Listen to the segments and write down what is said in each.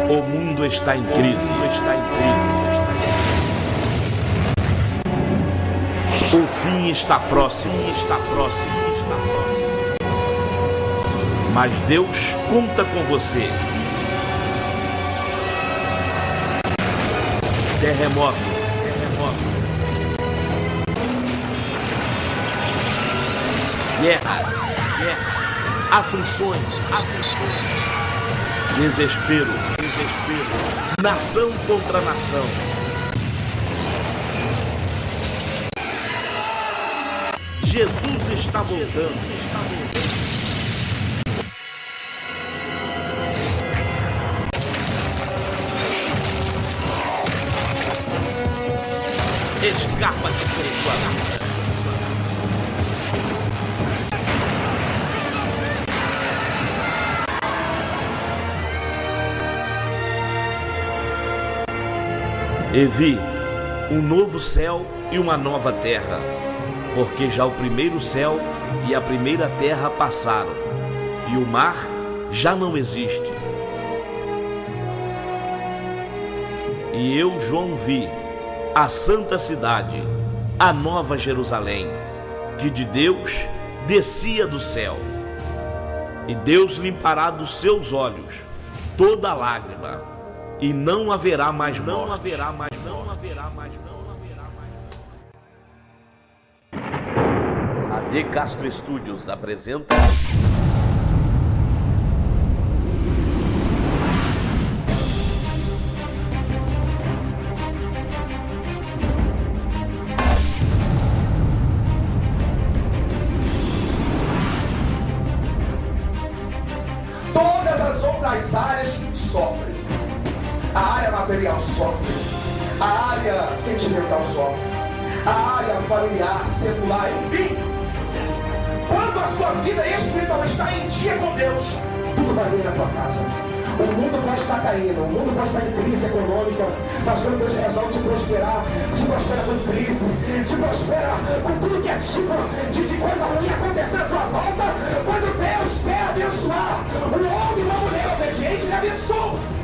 O mundo está em crise. O fim está próximo. Mas Deus conta com você. Terremoto. Guerra. Aflições. Desespero. Nação contra nação. Jesus está voltando. Escapa-te por sua vida. E vi um novo céu e uma nova terra, porque já o primeiro céu e a primeira terra passaram, e o mar já não existe. E eu, João, vi a santa cidade, a nova Jerusalém, que de Deus descia do céu. E Deus limpará dos seus olhos toda lágrima, e não haverá mais morte. A De Castro Studios apresenta todas as outras áreas sofrem. A área material sofre, a área sentimental sofre, a área familiar, secular, enfim. Quando a sua vida espiritual está em dia com Deus, tudo vai bem na tua casa. O mundo pode estar caindo, o mundo pode estar em crise econômica, mas quando Deus resolve te prosperar, te prospera com crise, te prospera com tudo que é tipo de coisa ruim acontecer à tua volta. Quando Deus quer abençoar, um homem e uma mulher obediente, ele abençoa.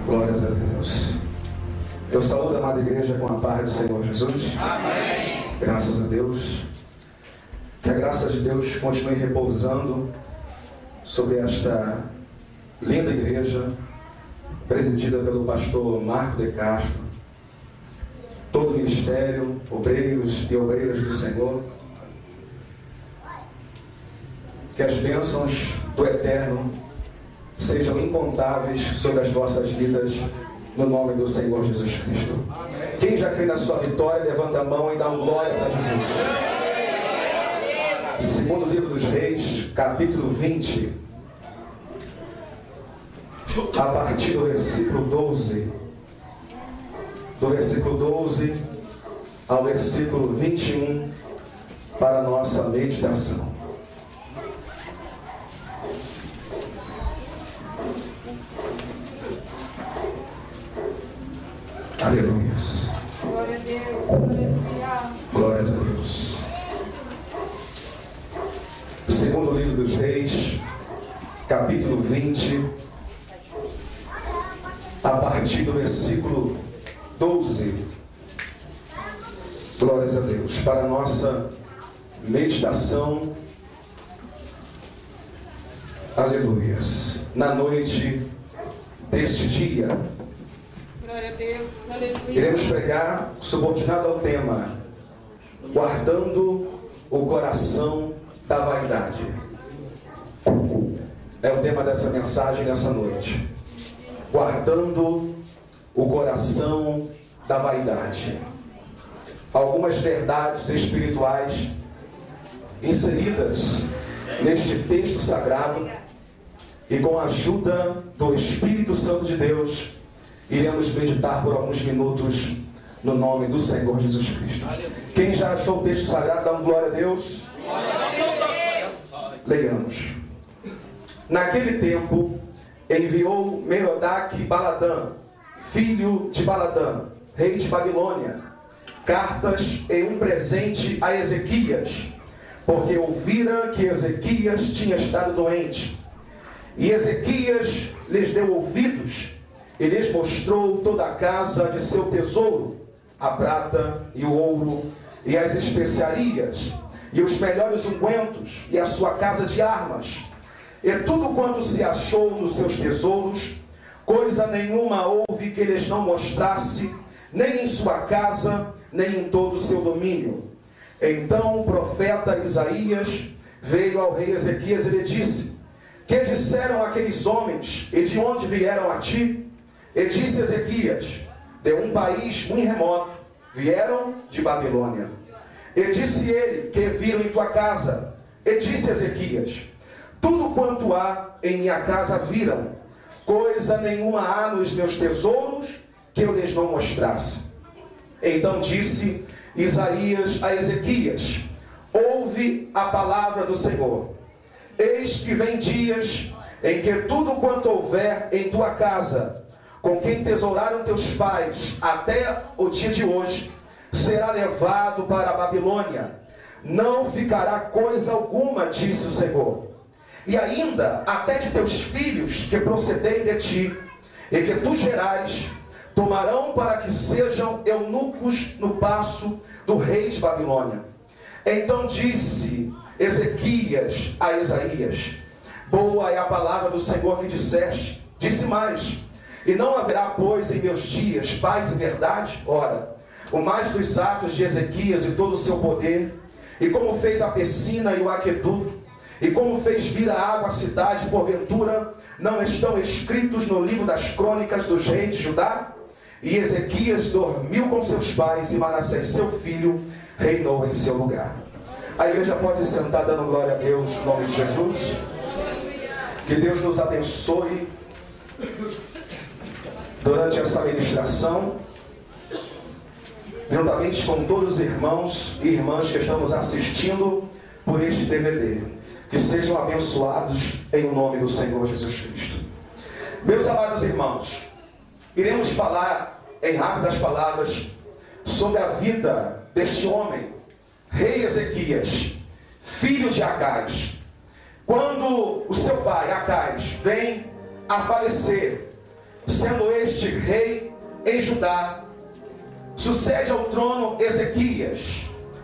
Glórias a Deus. Eu saúdo a amada igreja com a paz do Senhor Jesus. Amém. Graças a Deus. Que a graça de Deus continue repousando sobre esta linda igreja, presidida pelo pastor Marco de Castro, todo o ministério, obreiros e obreiras do Senhor. Que as bênçãos do Eterno sejam incontáveis sobre as vossas vidas, no nome do Senhor Jesus Cristo. Amém. Quem já crê na sua vitória, levanta a mão e dá um glória para Jesus. Segundo livro dos Reis, capítulo 20, a partir do versículo 12. Do versículo 12 ao versículo 21, para a nossa meditação. Aleluia. Glória a Deus. Aleluia. Glórias a Deus. Segundo livro dos Reis, capítulo 20, a partir do versículo 12. Glórias a Deus. Para a nossa meditação, Aleluias. Na noite deste dia, Glória a Deus. Aleluia. iremos pregar subordinado ao tema guardando o coração da vaidade. É o tema dessa mensagem nessa noite. Guardando o coração da vaidade. Algumas verdades espirituais inseridas neste texto sagrado, e com a ajuda do Espírito Santo de Deus, iremos meditar por alguns minutos no nome do Senhor Jesus Cristo. Quem já achou o texto sagrado, dá glória a Deus. Leiamos. Naquele tempo, enviou Merodach-Baladã, filho de Baladã, rei de Babilônia, cartas e um presente a Ezequias, porque ouvira que Ezequias tinha estado doente. E Ezequias lhes deu ouvidos e lhes mostrou toda a casa de seu tesouro, a prata e o ouro, e as especiarias, e os melhores ungüentos, e a sua casa de armas, e tudo quanto se achou nos seus tesouros. Coisa nenhuma houve que lhes não mostrasse, nem em sua casa, nem em todo o seu domínio. Então o profeta Isaías veio ao rei Ezequias e lhe disse: que disseram aqueles homens, e de onde vieram a ti? E disse Ezequias: de um país muito remoto, vieram de Babilônia. E disse ele: que viram em tua casa? E disse Ezequias: tudo quanto há em minha casa viram, coisa nenhuma há nos meus tesouros que eu lhes não mostrasse. Então disse Isaías a Ezequias: ouve a palavra do Senhor. Eis que vem dias em que tudo quanto houver em tua casa, com quem tesouraram teus pais até o dia de hoje, será levado para a Babilônia. Não ficará coisa alguma, disse o Senhor. E ainda até de teus filhos que procederem de ti, e que tu gerares, tomarão para que sejam eunucos no paço do rei de Babilônia. Então disse Ezequias a Isaías: boa é a palavra do Senhor que disseste. Disse mais: e não haverá, pois, em meus dias paz e verdade? Ora, o mais dos atos de Ezequias e todo o seu poder, e como fez a piscina e o aqueduto, e como fez vir a água à cidade, porventura não estão escritos no livro das crônicas dos reis de Judá? E Ezequias dormiu com seus pais, e Manassés, seu filho, reinou em seu lugar. A igreja pode sentar dando glória a Deus no nome de Jesus. Que Deus nos abençoe durante essa ministração, juntamente com todos os irmãos e irmãs que estão nos assistindo por este DVD. Que sejam abençoados em o nome do Senhor Jesus Cristo. Meus amados irmãos, iremos falar em rápidas palavras sobre a vida deste homem, rei Ezequias, filho de Acais. Quando o seu pai, Acais, vem a falecer, sendo este rei em Judá, sucede ao trono Ezequias,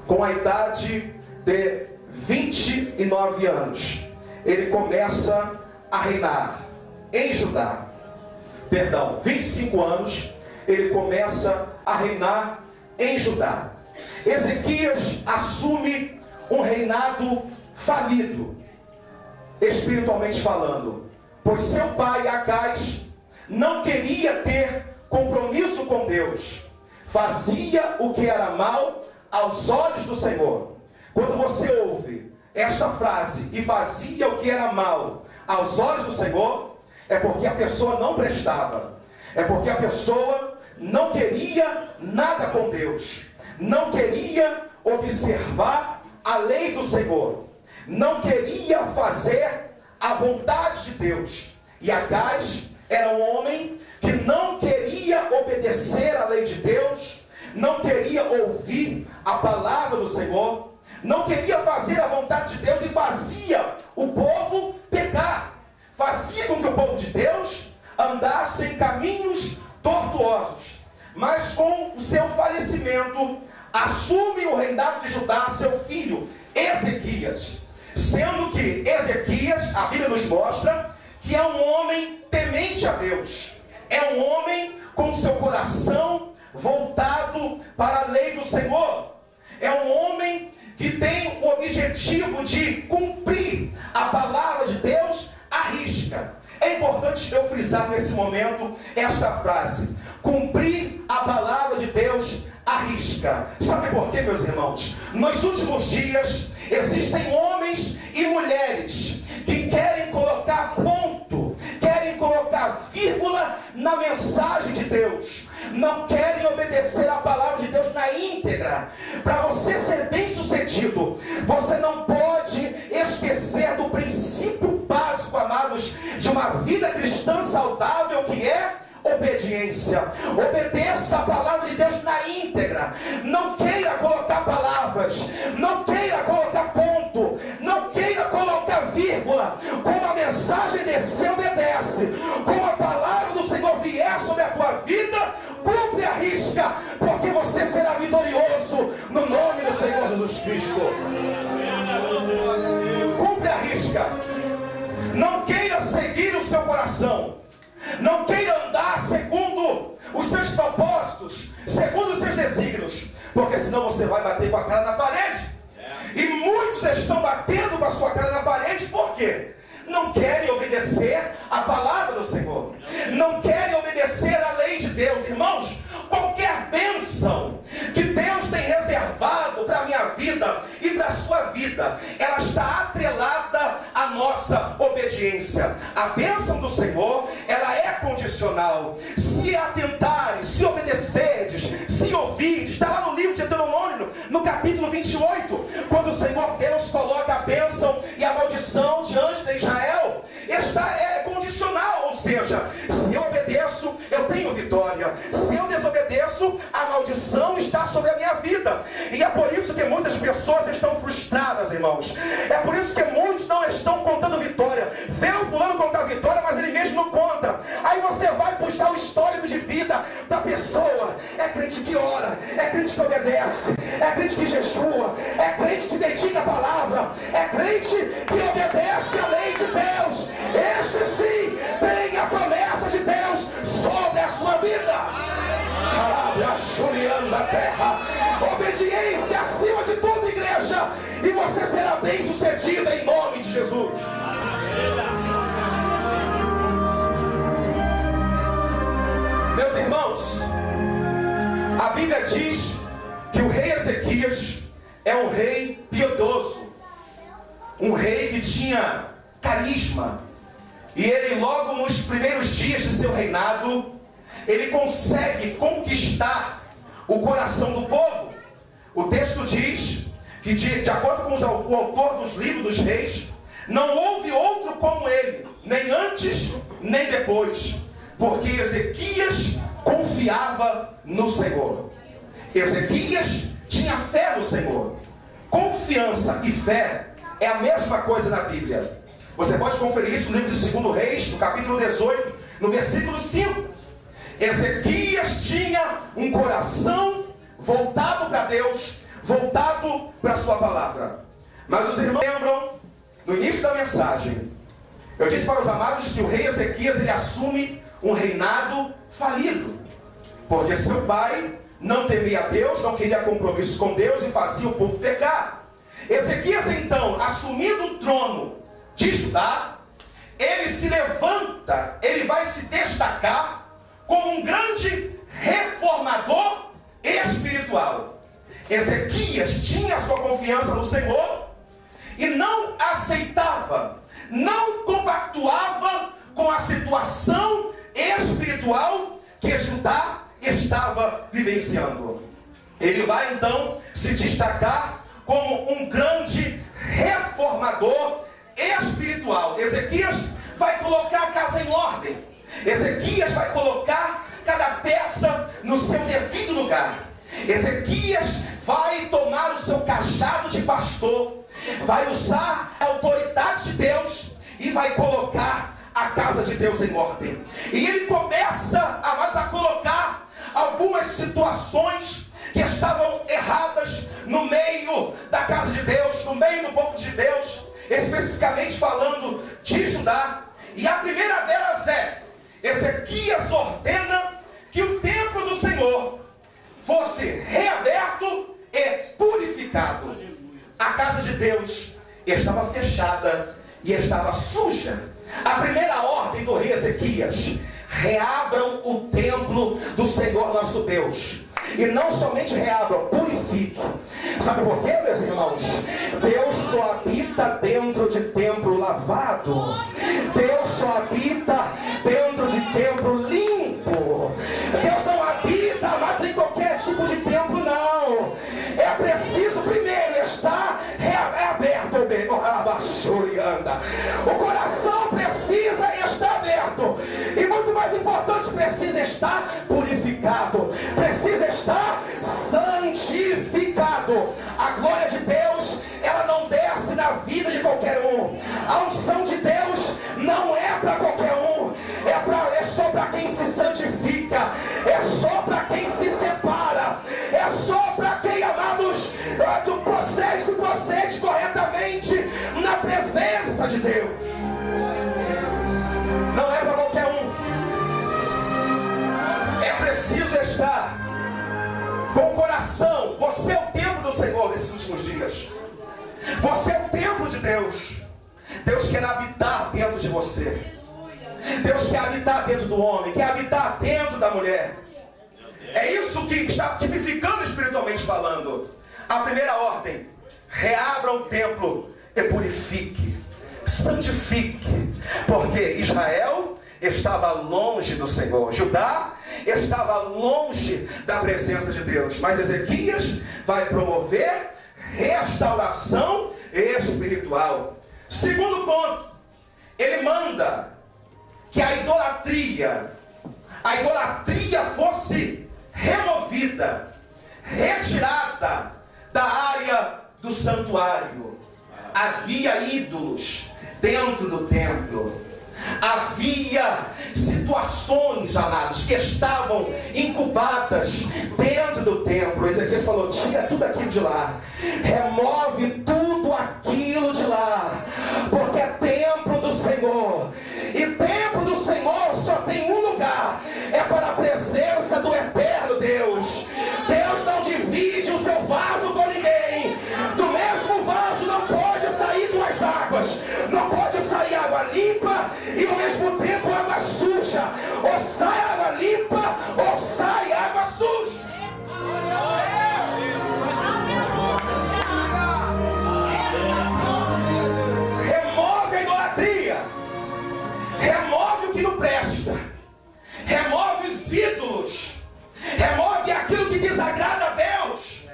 com a idade de 29 anos. Ele começa a reinar em Judá. 25 anos, ele começa a reinar em Judá. Ezequias assume um reinado falido, espiritualmente falando, pois seu pai Acais não queria ter compromisso com Deus, fazia o que era mal aos olhos do Senhor. Quando você ouve esta frase, e fazia o que era mal aos olhos do Senhor, é porque a pessoa não prestava, é porque a pessoa não queria nada com Deus, não queria observar a lei do Senhor, não queria fazer a vontade de Deus. E Acais era um homem que não queria obedecer à lei de Deus, não queria ouvir a palavra do Senhor, não queria fazer a vontade de Deus, e fazia o povo pecar, fazia com que o povo de Deus andasse em caminhos tortuosos. Mas com o seu falecimento, assume o reinado de Judá seu filho Ezequias. Sendo que Ezequias, a Bíblia nos mostra que é um homem temente a Deus. É um homem com seu coração voltado para a lei do Senhor. É um homem que tem o objetivo de cumprir a palavra de Deus à risca. É importante eu frisar nesse momento esta frase: cumprir a palavra de Deus à risca. Sabe por quê, meus irmãos? Nos últimos dias existem homens e mulheres que querem colocar ponto, querem colocar vírgula na mensagem de Deus, não querem obedecer a palavra de Deus na íntegra. Para você ser bem sucedido, você não pode esquecer do princípio básico, amados, de uma vida cristã saudável, que é obediência. Obedeça a palavra de Deus na íntegra. Não queira colocar palavras, não queira colocar ponto, não queira colocar vírgula. Como a mensagem descer, obedece. Como a palavra do Senhor vier sobre a tua vida, cumpre a risca, porque você será vitorioso no nome do Senhor Jesus Cristo. Cumpre a risca. Não queira seguir o seu coração. Não queira andar segundo os seus propósitos, segundo os seus desígnios, porque senão você vai bater com a cara na parede. E muitos estão batendo com a sua cara na parede, por quê? Não querem obedecer a palavra do Senhor, não querem obedecer a lei de Deus. Irmãos, qualquer bênção que Deus tem reservado para a minha vida e para a sua vida, ela está atrelada à nossa obediência. A bênção do Senhor, ela é condicional. Se atentares, se obedecerdes, se ouvirdes, está lá no livro de Deuteronômio, no capítulo 28, quando o Senhor Deus coloca a bênção e a maldição diante de Israel, é condicional, ou seja, se eu obedeço, eu tenho vitória. Se eu desobedeço, a maldição está sobre a minha vida. E é por isso que muitas pessoas estão frustradas, irmãos. É por isso que muitos não estão contando vitória. Vê o fulano contar vitória, mas ele mesmo não conta. Aí você vai puxar o histórico de vida da pessoa. É crente que ora, é crente que obedece, é crente que jejua, é crente que dedica a palavra, é crente que obedece a lei de Deus. Este sim tem a promessa de Deus sobre a sua vida. A terra. Obediência acima de tudo, igreja, e você será bem sucedida em nome de Jesus. Meus irmãos, a Bíblia diz que o rei Ezequias é um rei piedoso, um rei que tinha carisma. E ele, logo nos primeiros dias de seu reinado, ele consegue conquistar o coração do povo. O texto diz que, de acordo com o autor dos livros dos reis, não houve outro como ele, nem antes nem depois, porque Ezequias confiava no Senhor. Ezequias tinha fé no Senhor. Confiança e fé é a mesma coisa na Bíblia. Você pode conferir isso no livro de 2 Reis, no capítulo 18, no versículo 5. Ezequias tinha um coração voltado para Deus, voltado para a sua palavra. Mas os irmãos lembram, no início da mensagem, eu disse para os amados que o rei Ezequias, ele assume um reinado falido, porque seu pai não temia a Deus, não queria compromisso com Deus e fazia o povo pecar. Ezequias, então, assumindo o trono de Judá, ele se levanta, ele vai se destacar como um grande reformador espiritual. Ezequias tinha sua confiança no Senhor e não aceitava, não compactuava com a situação espiritual que Judá estava vivenciando. Ele vai então se destacar como um grande reformador espiritual. Ezequias vai colocar a casa em ordem. Ezequias vai colocar cada peça no seu devido lugar. Ezequias vai tomar o seu cajado de pastor, vai usar a autoridade de Deus e vai colocar a casa de Deus em ordem. E ele começa a colocar algumas situações que estavam erradas no meio da casa de Deus, no meio do povo de Deus. especificamente falando de Judá. E a primeira delas é: Ezequias ordena que o templo do Senhor fosse reaberto e purificado. A casa de Deus estava fechada e estava suja. A primeira ordem do rei Ezequias: reabram o templo do Senhor nosso Deus. E não somente reabram, purifique. Sabe por quê, meus irmãos? Deus só habita dentro de templo lavado. Deus só habita dentro de templo limpo. Deus não habita, mas em qualquer tipo de templo, não. É preciso primeiro estar aberto. O coração precisa estar aberto. E muito mais importante, precisa estar purificado. Precisa estar santificado. A glória de Deus, ela não desce na vida de qualquer um. A unção de Deus não é para qualquer um. É só para quem se santifica. É só para quem se separa. É só para quem, amados, procede corretamente na presença de Deus. Não é para qualquer um. É preciso estar com o coração. Você é o templo do Senhor nesses últimos dias. Você é o templo de Deus. Deus quer habitar dentro de você. Deus quer habitar dentro do homem, quer habitar dentro da mulher. É isso que está tipificando espiritualmente falando. A primeira ordem: reabra o templo e purifique, santifique. Porque Israel estava longe do Senhor, Judá estava longe da presença de Deus. Mas Ezequias vai promover restauração espiritual. Segundo ponto, ele manda que a idolatria fosse removida, retirada da área do santuário. Havia ídolos dentro do templo. Havia situações, amados, que estavam incubadas dentro do templo. Ezequias falou: tira tudo aquilo de lá, remove tudo aquilo de lá, porque é templo do Senhor. E templo do Senhor só tem um lugar, é para a presença do eterno Deus. Deus não divide o seu vaso com ninguém. Do mesmo vaso não pode sair duas águas. Não pode sair água limpa e ao mesmo tempo água suja. Ou sai água limpa ou sai água suja. Remove a idolatria. Remove o que não presta. Remove os ídolos. Remove aquilo que desagrada a Deus.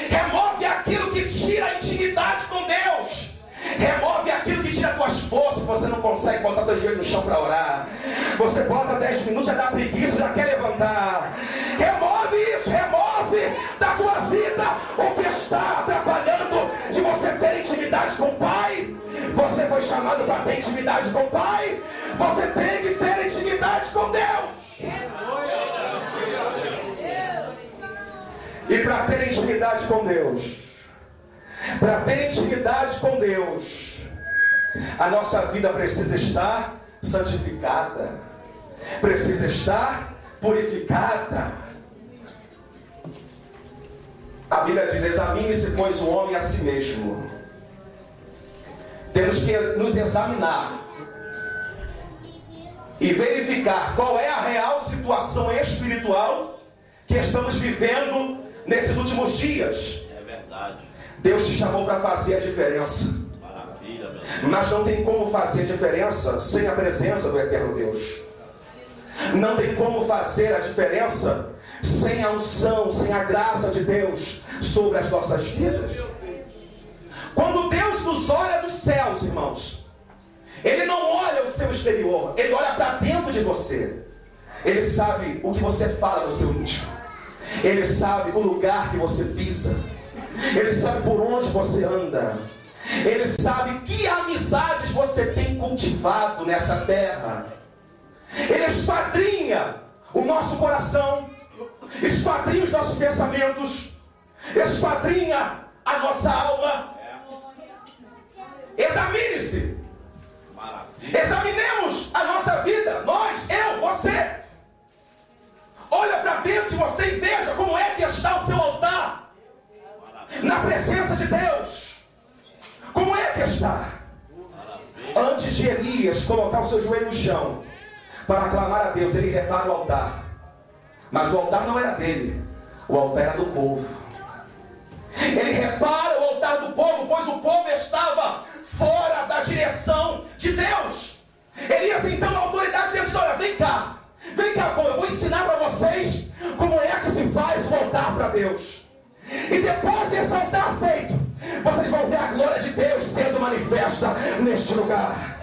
Remove aquilo que tira a intimidade com Deus. Remove aquilo que tira tuas forças. Você não consegue botar teu joelho no chão para orar. Você bota 10 minutos, já dá preguiça, já quer levantar. Remove isso, remove da tua vida o que está atrapalhando de você ter intimidade com o Pai. Você foi chamado para ter intimidade com o Pai. Você tem que ter intimidade com Deus. E para ter intimidade com Deus, a nossa vida precisa estar santificada, precisa estar purificada. A Bíblia diz: examine-se, pois, o homem a si mesmo. Temos que nos examinar e verificar qual é a real situação espiritual que estamos vivendo nesses últimos dias. É verdade. Deus te chamou para fazer a diferença. Maravilha, meu. Mas não tem como fazer a diferença sem a presença do eterno Deus. Não tem como fazer a diferença sem a unção, sem a graça de Deus sobre as nossas vidas. Quando Deus nos olha dos céus, irmãos, Ele não olha o seu exterior, Ele olha para dentro de você. Ele sabe o que você fala no seu íntimo. Ele sabe o lugar que você pisa. Ele sabe por onde você anda. Ele sabe que amizades você tem cultivado nessa terra. Ele esquadrinha o nosso coração, esquadrinha os nossos pensamentos, esquadrinha a nossa alma. Examine-se. Examinemos a nossa vida. Nós, eu, você. Olha para dentro de você e veja como é que está o seu altar. Na presença de Deus. Como é que está? Antes de Elias colocar o seu joelho no chão para clamar a Deus, ele repara o altar. Mas o altar não era dele. O altar era do povo. Ele repara o altar do povo, pois o povo estava fora da direção de Deus. Elias, então, na autoridade de Deus, disse: olha, vem cá, povo, eu vou ensinar para vocês como é que se faz o altar para Deus. E depois desse altar feito, vocês vão ver a glória de Deus sendo manifesta neste lugar.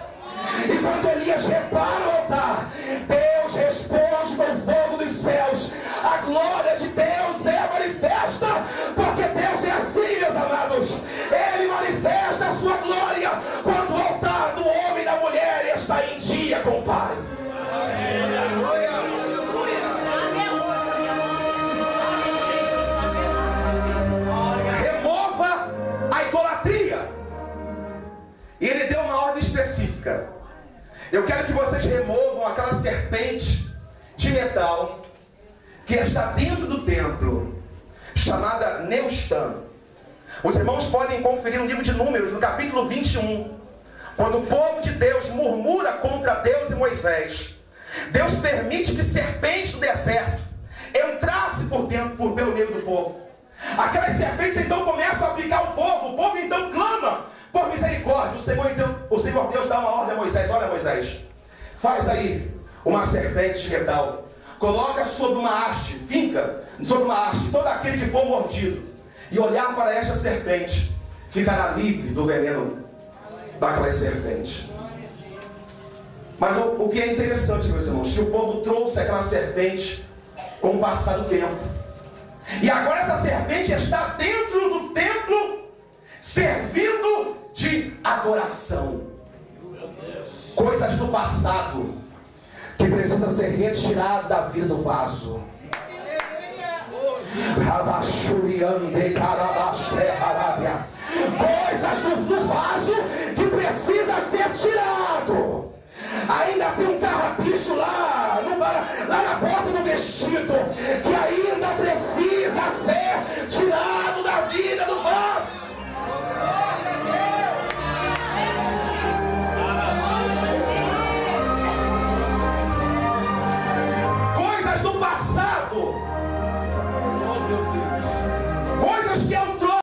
E quando Elias repara o altar, Deus responde com o fogo dos céus. A glória de Deus é manifesta, porque Deus é assim, meus amados. Ele manifesta a sua glória quando o altar do homem e da mulher está em dia com o Pai. Remova a idolatria. E ele deu uma ordem específica. Eu quero que vocês removam aquela serpente de metal que está dentro do templo, chamada Neustã. Os irmãos podem conferir no livro de Números, no capítulo 21, quando o povo de Deus murmura contra Deus e Moisés. Deus permite que serpentes do deserto entrasse pelo meio do povo. Aquelas serpentes então começam a picar o povo então clama por misericórdia. O Senhor Deus dá uma ordem a Moisés: olha, Moisés, faz aí uma serpente de metal, coloca sobre uma haste, finca sobre uma haste todo aquele que for mordido e olhar para esta serpente ficará livre do veneno daquela serpente. Mas o que é interessante, meus irmãos, que o povo trouxe aquela serpente com o passar do tempo, e agora essa serpente está dentro do templo servindo de adoração. Coisas do passado que precisa ser retirado da vida do vaso. Coisas do vaso que precisa ser tirado. Ainda tem um carrapicho lá na porta do vestido que ainda precisa ser tirado.